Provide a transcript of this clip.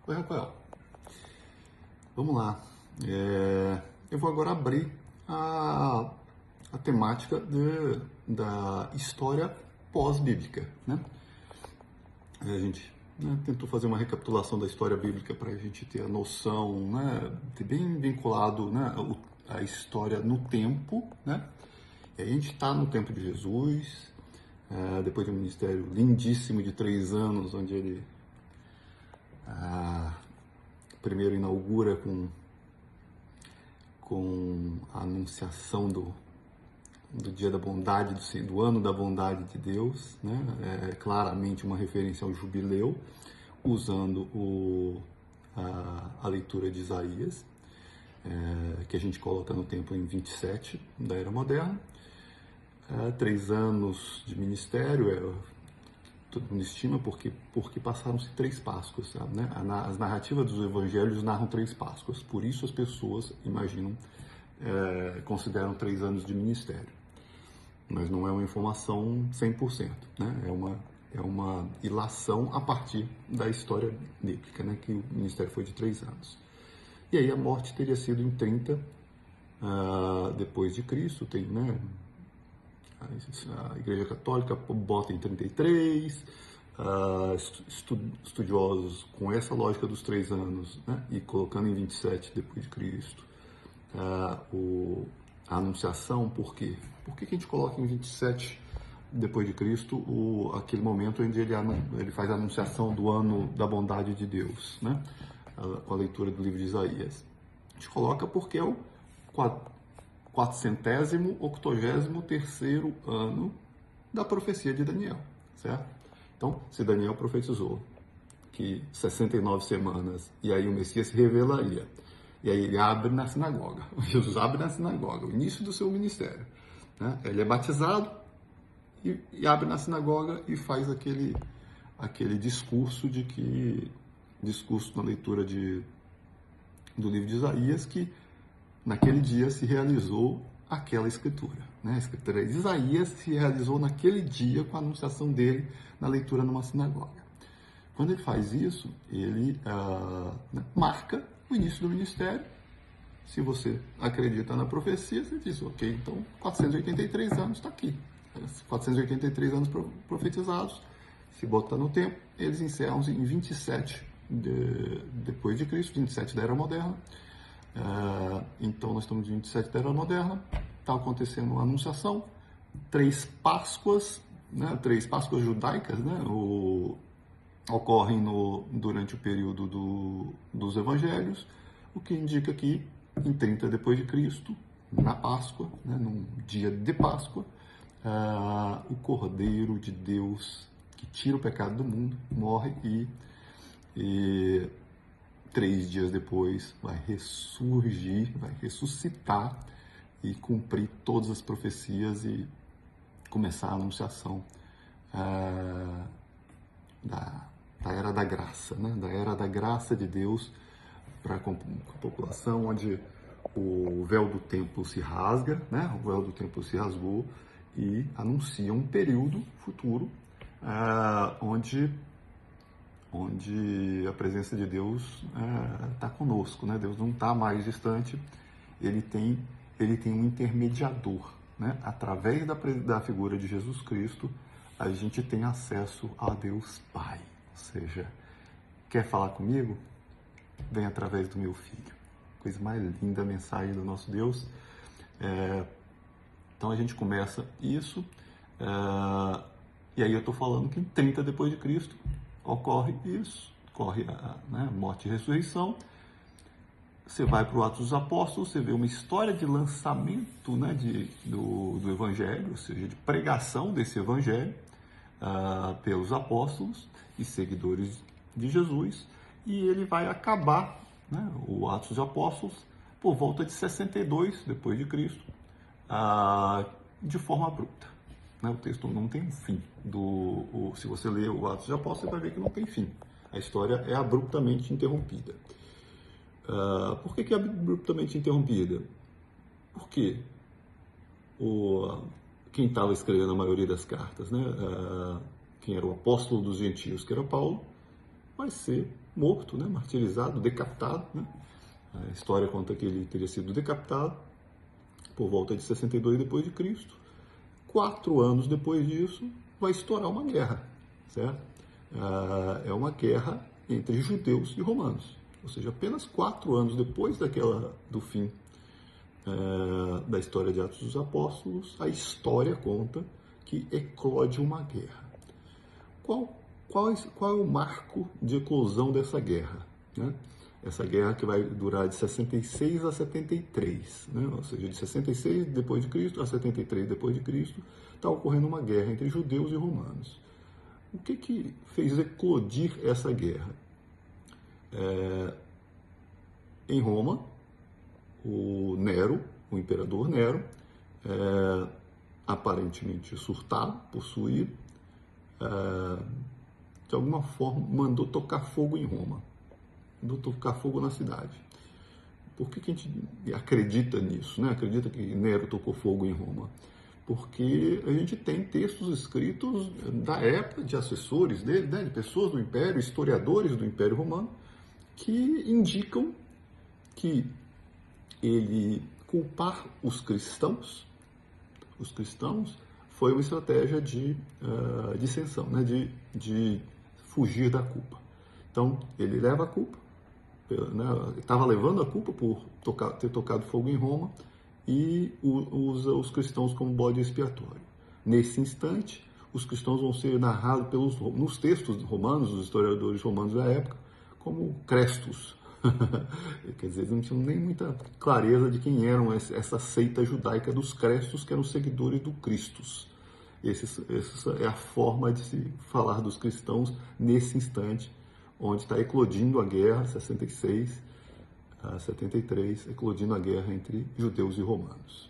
Oi, Rafael. Vamos lá. Eu vou agora abrir a temática da história pós-bíblica, né? A gente tentou fazer uma recapitulação da história bíblica para a gente ter a noção, né, ter bem vinculado, né, a história no tempo, né? E a gente está no tempo de Jesus, depois de um ministério lindíssimo de 3 anos, onde ele primeiro inaugura com a anunciação do dia da bondade, do ano da bondade de Deus, né? Claramente uma referência ao jubileu, usando a leitura de Isaías, que a gente coloca no tempo em 27 da Era Moderna. 3 anos de ministério, todo mundo estima porque passaram-se 3 Páscoas, sabe, né? As narrativas dos evangelhos narram 3 Páscoas, por isso as pessoas imaginam, consideram 3 anos de ministério. Mas não é uma informação 100%, né? É uma ilação a partir da história bíblica, né? Que o ministério foi de 3 anos. E aí a morte teria sido em 30 depois de Cristo, tem, né? A Igreja Católica bota em 33, estudiosos com essa lógica dos 3 anos, né, e colocando em 27 depois de Cristo. A anunciação, por quê? Por que a gente coloca em 27 depois de Cristo aquele momento onde ele faz a anunciação do ano da bondade de Deus, né, com a leitura do livro de Isaías? A gente coloca porque é o 483º ano da profecia de Daniel, certo? Então, se Daniel profetizou que 69 semanas e aí o Messias se revelaria, e aí ele abre na sinagoga, Jesus abre na sinagoga, o início do seu ministério, né? Ele é batizado e abre na sinagoga e faz aquele discurso discurso na leitura do livro de Isaías, que naquele dia se realizou aquela escritura, né? A escritura de Isaías se realizou naquele dia com a anunciação dele na leitura numa sinagoga. Quando ele faz isso, ele marca o início do ministério. Se você acredita na profecia, você diz, ok, então 483 anos está aqui. 483 anos profetizados, se botar no tempo, eles encerram em 27 depois de Cristo, 27 da Era Moderna. Então nós estamos em 27 da Era Moderna, está acontecendo a anunciação, 3 Páscoas, né, 3 Páscoas judaicas, né, ocorrem durante o período dos Evangelhos, o que indica que em 30 depois de Cristo, na Páscoa, né, num dia de Páscoa, o Cordeiro de Deus que tira o pecado do mundo morre e 3 dias depois vai ressurgir, vai ressuscitar e cumprir todas as profecias e começar a anunciação da Era da Graça, né? Da Era da Graça de Deus para a população, onde o véu do templo se rasga, né? O véu do templo se rasgou e anuncia um período futuro onde a presença de Deus está conosco, né? Deus não está mais distante, ele tem um intermediador, né? Através da figura de Jesus Cristo, a gente tem acesso a Deus Pai. Ou seja, quer falar comigo? Vem através do meu Filho. Coisa mais linda a mensagem do nosso Deus. Então a gente começa isso, e aí eu estou falando que em 30 depois de Cristo, ocorre isso, ocorre a morte e ressurreição. Você vai para o Atos dos Apóstolos, você vê uma história de lançamento, né, do Evangelho, ou seja, de pregação desse Evangelho pelos apóstolos e seguidores de Jesus, e ele vai acabar, né, o Atos dos Apóstolos, por volta de 62 depois de Cristo, de forma abrupta. O texto não tem fim. Se você ler o Atos dos Apóstolos, você vai ver que não tem fim. A história é abruptamente interrompida. Por que é abruptamente interrompida? Porque quem estava escrevendo a maioria das cartas, né, quem era o apóstolo dos gentios, que era Paulo, vai ser morto, né, martirizado, decapitado, né? A história conta que ele teria sido decapitado por volta de 62 depois de Cristo. 4 anos depois disso, vai estourar uma guerra, certo? É uma guerra entre judeus e romanos. Ou seja, apenas 4 anos depois do fim da história de Atos dos Apóstolos, a história conta que eclode uma guerra. Qual é o marco de eclosão dessa guerra, né? Essa guerra que vai durar de 66 a 73, né? Ou seja, de 66 depois de Cristo a 73 depois de Cristo, está ocorrendo uma guerra entre judeus e romanos. O que fez eclodir essa guerra? Em Roma, o imperador Nero, aparentemente surtado, possuído, de alguma forma mandou tocar fogo em Roma, mandou tocar fogo na cidade. Por que a gente acredita nisso, né? Acredita que Nero tocou fogo em Roma? Porque a gente tem textos escritos da época de assessores dele, né, de pessoas do Império, historiadores do Império Romano, que indicam que ele culpar os cristãos foi uma estratégia de dissensão, né, de fugir da culpa. Então, ele leva a culpa, né, estava levando a culpa por ter tocado fogo em Roma e usa os cristãos como bode expiatório. Nesse instante, os cristãos vão ser narrados nos textos romanos, dos historiadores romanos da época, como crestos. Quer dizer, eles não tinham nem muita clareza de quem eram essa seita judaica dos crestos, que eram seguidores do Cristos. Essa é a forma de se falar dos cristãos nesse instante, onde está eclodindo a guerra, 66 a 73, eclodindo a guerra entre judeus e romanos.